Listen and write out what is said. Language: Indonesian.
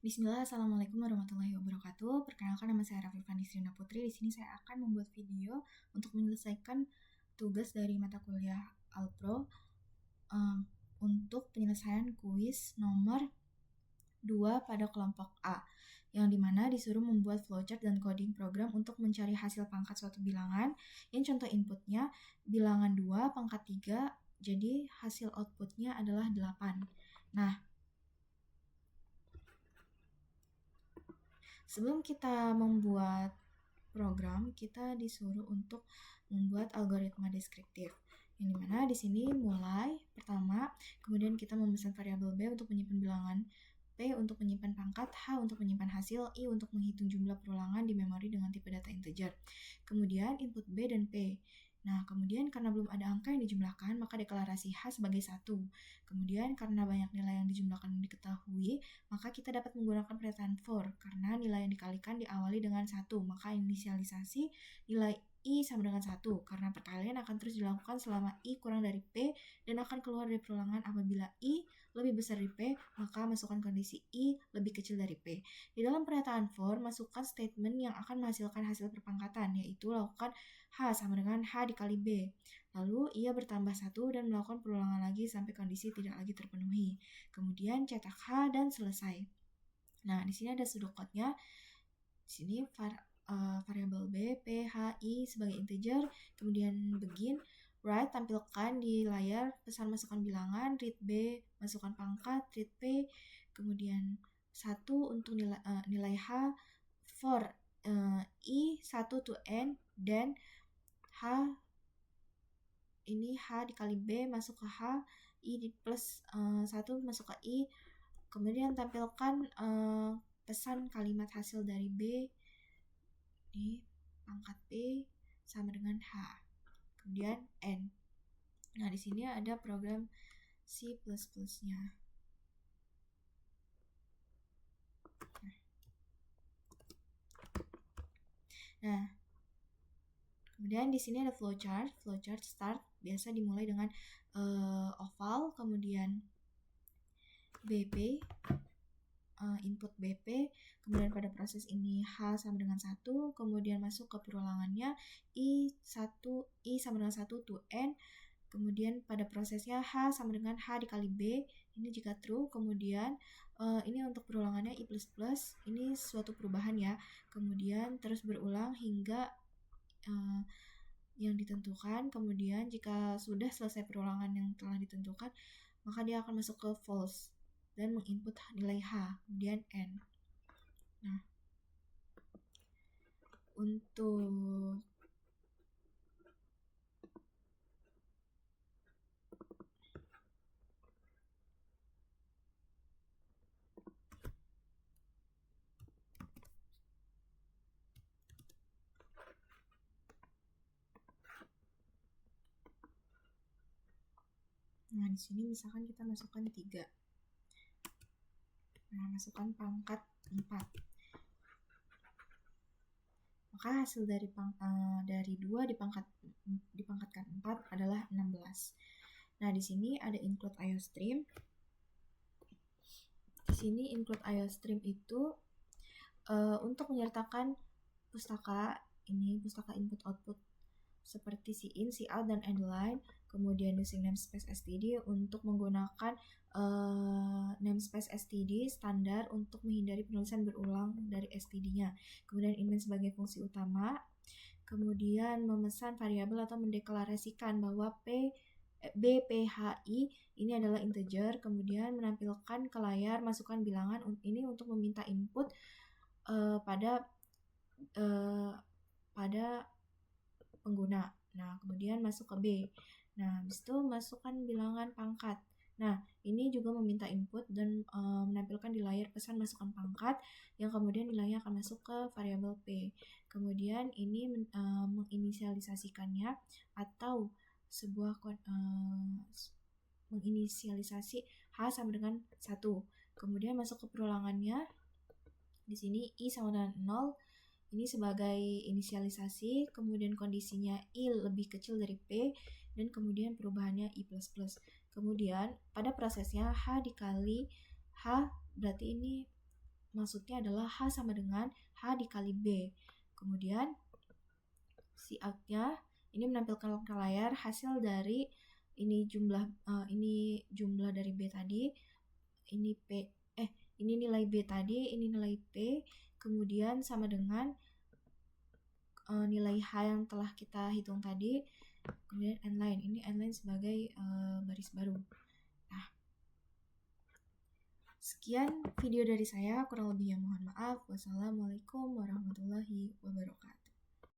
Bismillah, Assalamualaikum warahmatullahi wabarakatuh. Perkenalkan, nama saya Raffi Fani Srina Putri. Di sini saya akan membuat video untuk menyelesaikan tugas dari mata kuliah Alpro untuk penyelesaian kuis nomor 2 pada kelompok A, yang dimana disuruh membuat flowchart dan coding program untuk mencari hasil pangkat suatu bilangan, yang contoh inputnya bilangan 2 pangkat 3, jadi hasil outputnya adalah 8. Nah, sebelum kita membuat program, kita disuruh untuk membuat algoritma deskriptif. Yang dimana di sini mulai pertama, kemudian kita memesan variabel B untuk menyimpan bilangan, P untuk menyimpan pangkat, H untuk menyimpan hasil, I untuk menghitung jumlah perulangan di memori dengan tipe data integer. Kemudian input B dan P. Nah, kemudian karena belum ada angka yang dijumlahkan, maka deklarasi H sebagai 1. Kemudian karena banyak nilai yang dijumlahkan diketahui, maka kita dapat menggunakan pernyataan for, karena nilai yang dikalikan diawali dengan 1, maka inisialisasi nilai I sama dengan 1, karena perkalian akan terus dilakukan selama I kurang dari P dan akan keluar dari perulangan apabila I lebih besar dari P, maka masukkan kondisi I lebih kecil dari P. Di dalam pernyataan for, masukkan statement yang akan menghasilkan hasil perpangkatan, yaitu lakukan H sama dengan H dikali B. Lalu ia bertambah 1 dan melakukan perulangan lagi sampai kondisi tidak lagi terpenuhi. Kemudian cetak H dan selesai. Nah, di sini ada pseudocode-nya. Di sini variabel B, P, H, I sebagai integer, kemudian begin, write tampilkan di layar pesan masukkan bilangan, read B masukkan pangkat, read P, kemudian 1 untuk nilai H, for I 1 to N, dan H ini H dikali B masuk ke H, I plus 1 masuk ke I, kemudian tampilkan pesan kalimat hasil dari B di pangkat P sama dengan H, kemudian N. Nah, di sini ada program C++-nya. Nah, kemudian di sini ada flowchart. Flowchart start biasa dimulai dengan oval, kemudian BP, input BP, kemudian pada proses ini H sama dengan 1, kemudian masuk ke perulangannya I sama dengan 1 to N, kemudian pada prosesnya H sama dengan H dikali B, ini jika true, kemudian ini untuk perulangannya I++, ini suatu perubahan ya, kemudian terus berulang hingga yang ditentukan, kemudian jika sudah selesai perulangan yang telah ditentukan, maka dia akan masuk ke false dan menginput nilai H, kemudian N. Nah, untuk nah, di sini misalkan kita masukkan 3. Nah, masukkan pangkat 4. Maka hasil dari 2 dipangkatkan 4 adalah 16. Nah, di sini ada include IOStream. Di sini include IOStream itu untuk menyertakan pustaka input output seperti cin, cout, dan endline, kemudian using namespace std untuk menggunakan namespace std standar untuk menghindari penulisan berulang dari std-nya, kemudian inmain sebagai fungsi utama, kemudian memesan variabel atau mendeklarasikan bahwa BPHI ini adalah integer, kemudian menampilkan ke layar masukkan bilangan ini untuk meminta input pada pengguna. Nah, kemudian masuk ke B. Nah, habis itu masukkan bilangan pangkat. Nah, ini juga meminta input dan menampilkan di layar pesan masukkan pangkat yang kemudian nilainya akan masuk ke variabel P. Kemudian ini menginisialisasikannya atau sebuah menginisialisasi H sama dengan 1. Kemudian masuk ke perulangannya. Di sini I sama dengan 0. Ini sebagai inisialisasi, kemudian kondisinya I lebih kecil dari P, dan kemudian perubahannya I++. Kemudian pada prosesnya H dikali H, berarti ini maksudnya adalah H sama dengan H dikali B. Kemudian si out-nya ini menampilkan ke layar hasil dari ini jumlah dari B tadi, ini nilai B tadi, ini nilai P, kemudian sama dengan nilai H yang telah kita hitung tadi, kemudian n-line. Ini n-line sebagai baris baru. Nah, sekian video dari saya, kurang lebihnya mohon maaf. Wassalamualaikum warahmatullahi wabarakatuh.